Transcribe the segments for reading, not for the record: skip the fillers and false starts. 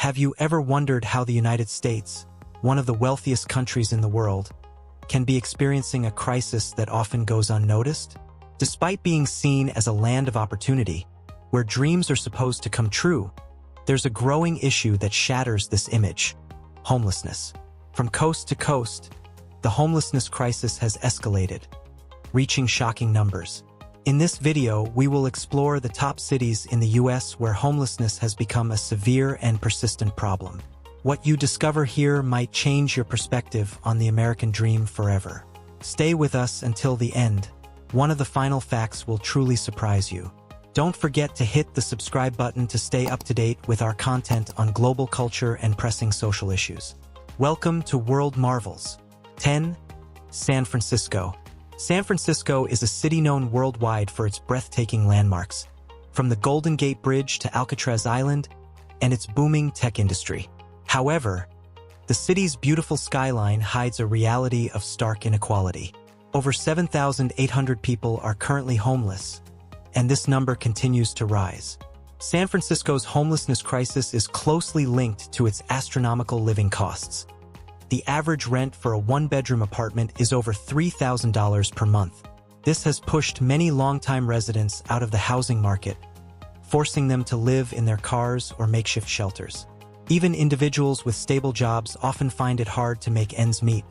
Have you ever wondered how the United States, one of the wealthiest countries in the world, can be experiencing a crisis that often goes unnoticed? Despite being seen as a land of opportunity, where dreams are supposed to come true, there's a growing issue that shatters this image: homelessness. From coast to coast, the homelessness crisis has escalated, reaching shocking numbers. In this video, we will explore the top cities in the US where homelessness has become a severe and persistent problem. What you discover here might change your perspective on the American dream forever. Stay with us until the end. One of the final facts will truly surprise you. Don't forget to hit the subscribe button to stay up to date with our content on global culture and pressing social issues. Welcome to World Marvels. 10. San Francisco. San Francisco is a city known worldwide for its breathtaking landmarks, from the Golden Gate Bridge to Alcatraz Island and its booming tech industry. However, the city's beautiful skyline hides a reality of stark inequality. Over 7,800 people are currently homeless, and this number continues to rise. San Francisco's homelessness crisis is closely linked to its astronomical living costs. The average rent for a one-bedroom apartment is over $3,000 per month. This has pushed many longtime residents out of the housing market, forcing them to live in their cars or makeshift shelters. Even individuals with stable jobs often find it hard to make ends meet,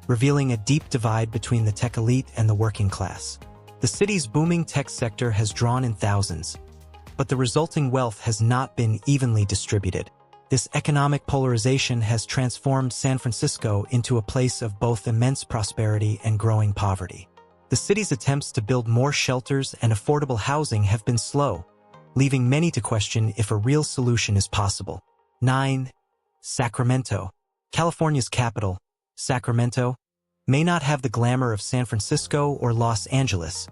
revealing a deep divide between the tech elite and the working class. The city's booming tech sector has drawn in thousands, but the resulting wealth has not been evenly distributed. This economic polarization has transformed San Francisco into a place of both immense prosperity and growing poverty. The city's attempts to build more shelters and affordable housing have been slow, leaving many to question if a real solution is possible. 9. Sacramento. California's capital, Sacramento, may not have the glamour of San Francisco or Los Angeles,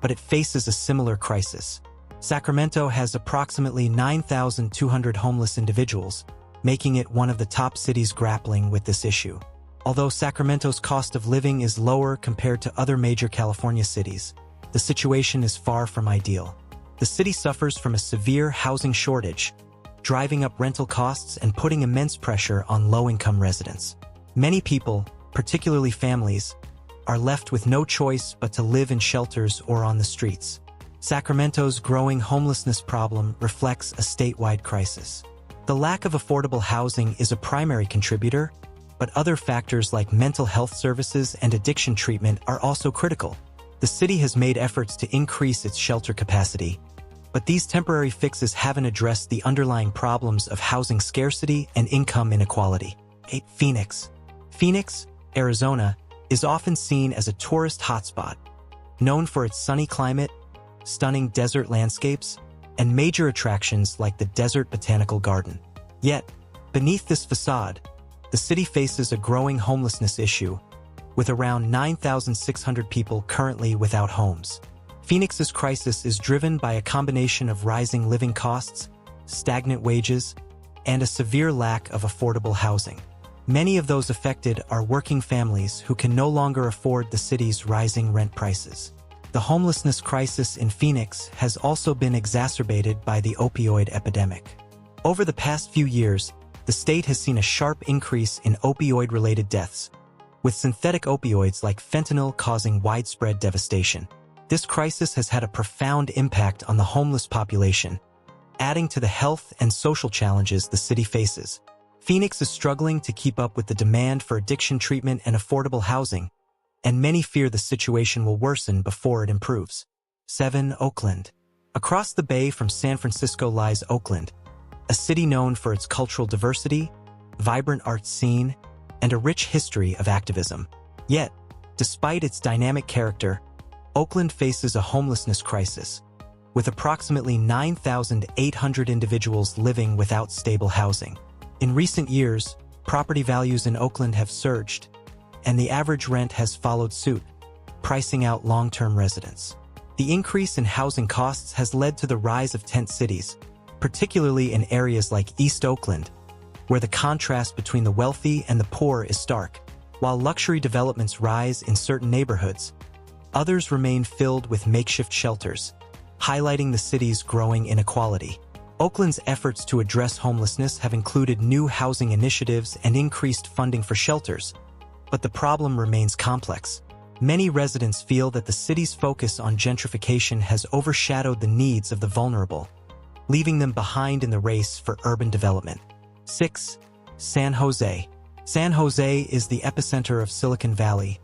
but it faces a similar crisis. Sacramento has approximately 9,200 homeless individuals, making it one of the top cities grappling with this issue. Although Sacramento's cost of living is lower compared to other major California cities, the situation is far from ideal. The city suffers from a severe housing shortage, driving up rental costs and putting immense pressure on low-income residents. Many people, particularly families, are left with no choice but to live in shelters or on the streets. Sacramento's growing homelessness problem reflects a statewide crisis. The lack of affordable housing is a primary contributor, but other factors like mental health services and addiction treatment are also critical. The city has made efforts to increase its shelter capacity, but these temporary fixes haven't addressed the underlying problems of housing scarcity and income inequality. 8. Phoenix. Phoenix, Arizona, is often seen as a tourist hotspot, known for its sunny climate, stunning desert landscapes, and major attractions like the Desert Botanical Garden. Yet, beneath this facade, the city faces a growing homelessness issue, with around 9,600 people currently without homes. Phoenix's crisis is driven by a combination of rising living costs, stagnant wages, and a severe lack of affordable housing. Many of those affected are working families who can no longer afford the city's rising rent prices. The homelessness crisis in Phoenix has also been exacerbated by the opioid epidemic. Over the past few years, the state has seen a sharp increase in opioid-related deaths, with synthetic opioids like fentanyl causing widespread devastation. This crisis has had a profound impact on the homeless population, adding to the health and social challenges the city faces. Phoenix is struggling to keep up with the demand for addiction treatment and affordable housing, and many fear the situation will worsen before it improves. 7. Oakland. Across the bay from San Francisco lies Oakland, a city known for its cultural diversity, vibrant art scene, and a rich history of activism. Yet, despite its dynamic character, Oakland faces a homelessness crisis, with approximately 9,800 individuals living without stable housing. In recent years, property values in Oakland have surged, and the average rent has followed suit, pricing out long-term residents. The increase in housing costs has led to the rise of tent cities, particularly in areas like East Oakland, where the contrast between the wealthy and the poor is stark. While luxury developments rise in certain neighborhoods, others remain filled with makeshift shelters, highlighting the city's growing inequality. Oakland's efforts to address homelessness have included new housing initiatives and increased funding for shelters, but the problem remains complex. Many residents feel that the city's focus on gentrification has overshadowed the needs of the vulnerable, leaving them behind in the race for urban development. 6. San Jose. San Jose is the epicenter of Silicon Valley,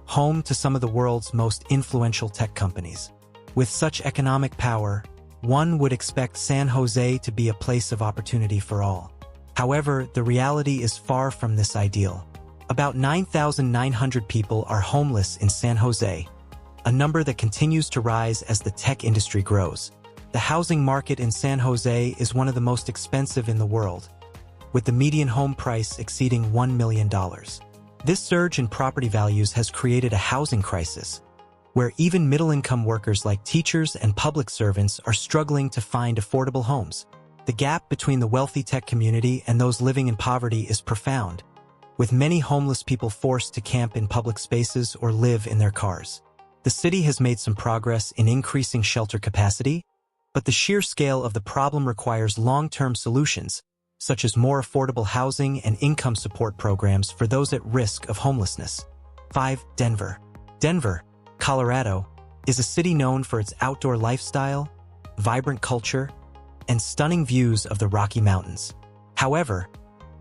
home to some of the world's most influential tech companies. With such economic power, one would expect San Jose to be a place of opportunity for all. However, the reality is far from this ideal. About 9,900 people are homeless in San Jose, a number that continues to rise as the tech industry grows. The housing market in San Jose is one of the most expensive in the world, with the median home price exceeding $1 million. This surge in property values has created a housing crisis, where even middle-income workers like teachers and public servants are struggling to find affordable homes. The gap between the wealthy tech community and those living in poverty is profound, with many homeless people forced to camp in public spaces or live in their cars. The city has made some progress in increasing shelter capacity, but the sheer scale of the problem requires long-term solutions, such as more affordable housing and income support programs for those at risk of homelessness. 5. Denver. Denver, Colorado, is a city known for its outdoor lifestyle, vibrant culture, and stunning views of the Rocky Mountains. However,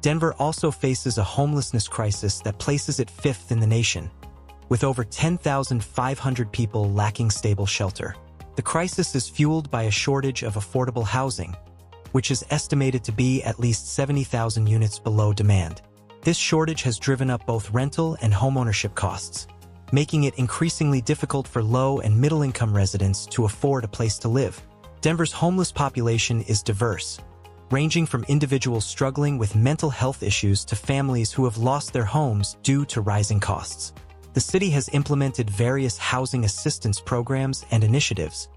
Denver also faces a homelessness crisis that places it fifth in the nation, with over 10,500 people lacking stable shelter. The crisis is fueled by a shortage of affordable housing, which is estimated to be at least 70,000 units below demand. This shortage has driven up both rental and homeownership costs, making it increasingly difficult for low- and middle-income residents to afford a place to live. Denver's homeless population is diverse, ranging from individuals struggling with mental health issues to families who have lost their homes due to rising costs. The city has implemented various housing assistance programs and initiatives,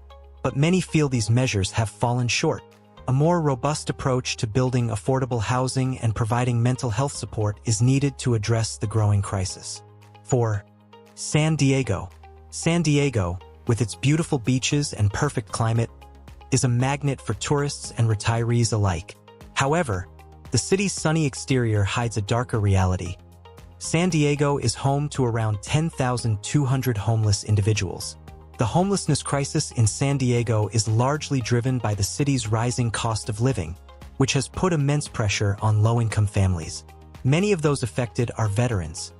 but many feel these measures have fallen short. A more robust approach to building affordable housing and providing mental health support is needed to address the growing crisis. 4. San Diego. San Diego, with its beautiful beaches and perfect climate, is a magnet for tourists and retirees alike. However, the city's sunny exterior hides a darker reality. San Diego is home to around 10,200 homeless individuals. The homelessness crisis in San Diego is largely driven by the city's rising cost of living, which has put immense pressure on low-income families. Many of those affected are veterans,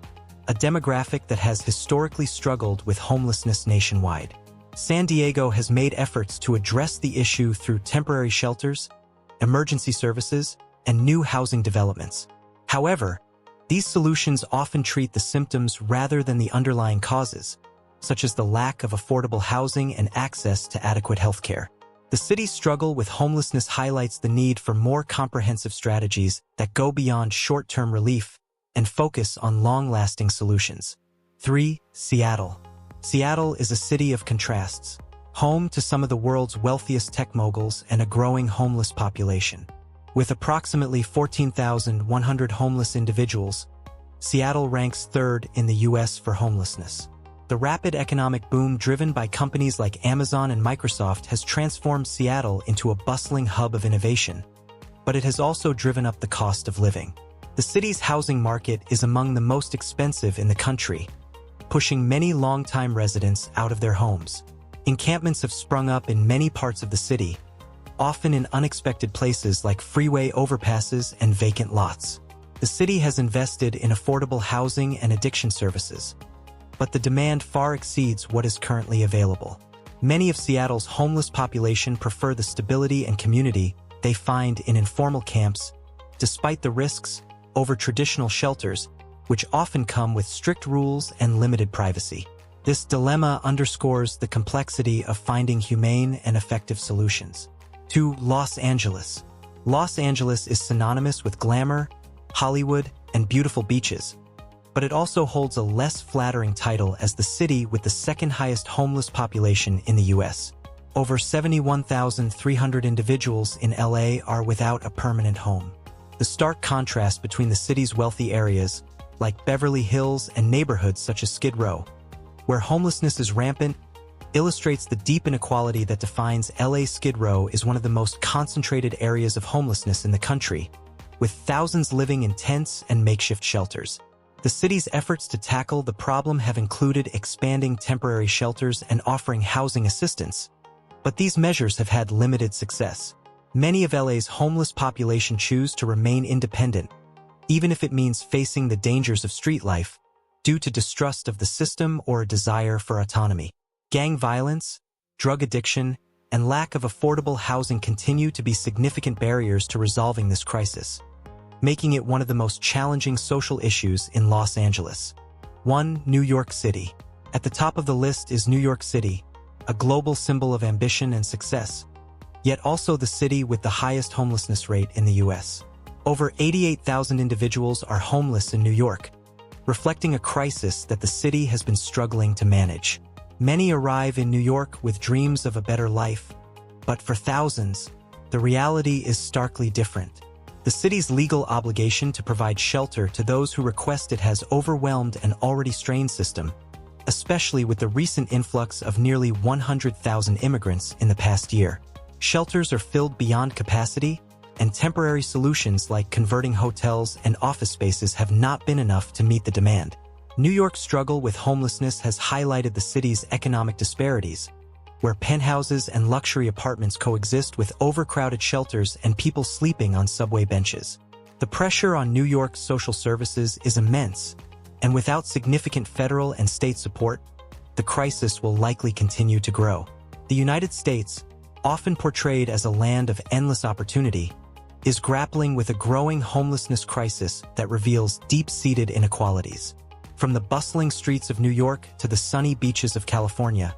a demographic that has historically struggled with homelessness nationwide. San Diego has made efforts to address the issue through temporary shelters, emergency services, and new housing developments. However, these solutions often treat the symptoms rather than the underlying causes, such as the lack of affordable housing and access to adequate health care. The city's struggle with homelessness highlights the need for more comprehensive strategies that go beyond short-term relief and focus on long-lasting solutions. 3. Seattle. Seattle is a city of contrasts, home to some of the world's wealthiest tech moguls and a growing homeless population. With approximately 14,100 homeless individuals, Seattle ranks third in the U.S. for homelessness. The rapid economic boom driven by companies like Amazon and Microsoft has transformed Seattle into a bustling hub of innovation, but it has also driven up the cost of living. The city's housing market is among the most expensive in the country, pushing many longtime residents out of their homes. Encampments have sprung up in many parts of the city, often in unexpected places like freeway overpasses and vacant lots. The city has invested in affordable housing and addiction services, but the demand far exceeds what is currently available. Many of Seattle's homeless population prefer the stability and community they find in informal camps, despite the risks, over traditional shelters, which often come with strict rules and limited privacy. This dilemma underscores the complexity of finding humane and effective solutions. 2. Los Angeles. Los Angeles is synonymous with glamour, Hollywood, and beautiful beaches, but it also holds a less flattering title as the city with the second highest homeless population in the U.S. Over 71,300 individuals in LA are without a permanent home. The stark contrast between the city's wealthy areas, like Beverly Hills, and neighborhoods such as Skid Row, where homelessness is rampant, illustrates the deep inequality that defines LA. Skid Row is one of the most concentrated areas of homelessness in the country, with thousands living in tents and makeshift shelters. The city's efforts to tackle the problem have included expanding temporary shelters and offering housing assistance, but these measures have had limited success. Many of LA's homeless population choose to remain independent, even if it means facing the dangers of street life, due to distrust of the system or a desire for autonomy. Gang violence, drug addiction, and lack of affordable housing continue to be significant barriers to resolving this crisis, making it one of the most challenging social issues in Los Angeles. 1. New York City. At the top of the list is New York City, a global symbol of ambition and success, yet also the city with the highest homelessness rate in the U.S. Over 88,000 individuals are homeless in New York, reflecting a crisis that the city has been struggling to manage. Many arrive in New York with dreams of a better life, but for thousands, the reality is starkly different. The city's legal obligation to provide shelter to those who request it has overwhelmed an already strained system, especially with the recent influx of nearly 100,000 immigrants in the past year. Shelters are filled beyond capacity, and temporary solutions like converting hotels and office spaces have not been enough to meet the demand. New York's struggle with homelessness has highlighted the city's economic disparities, where penthouses and luxury apartments coexist with overcrowded shelters and people sleeping on subway benches. The pressure on New York's social services is immense, and without significant federal and state support, the crisis will likely continue to grow. The United States, often portrayed as a land of endless opportunity, is grappling with a growing homelessness crisis that reveals deep-seated inequalities. From the bustling streets of New York to the sunny beaches of California,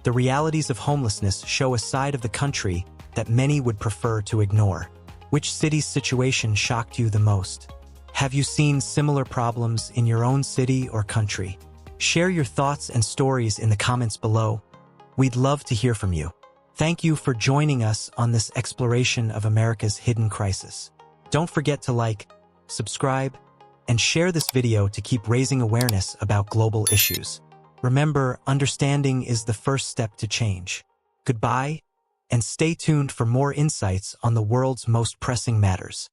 the realities of homelessness show a side of the country that many would prefer to ignore. Which city's situation shocked you the most? Have you seen similar problems in your own city or country? Share your thoughts and stories in the comments below. We'd love to hear from you. Thank you for joining us on this exploration of America's hidden crisis. Don't forget to like, subscribe, and share this video to keep raising awareness about global issues. Remember, understanding is the first step to change. Goodbye, and stay tuned for more insights on the world's most pressing matters.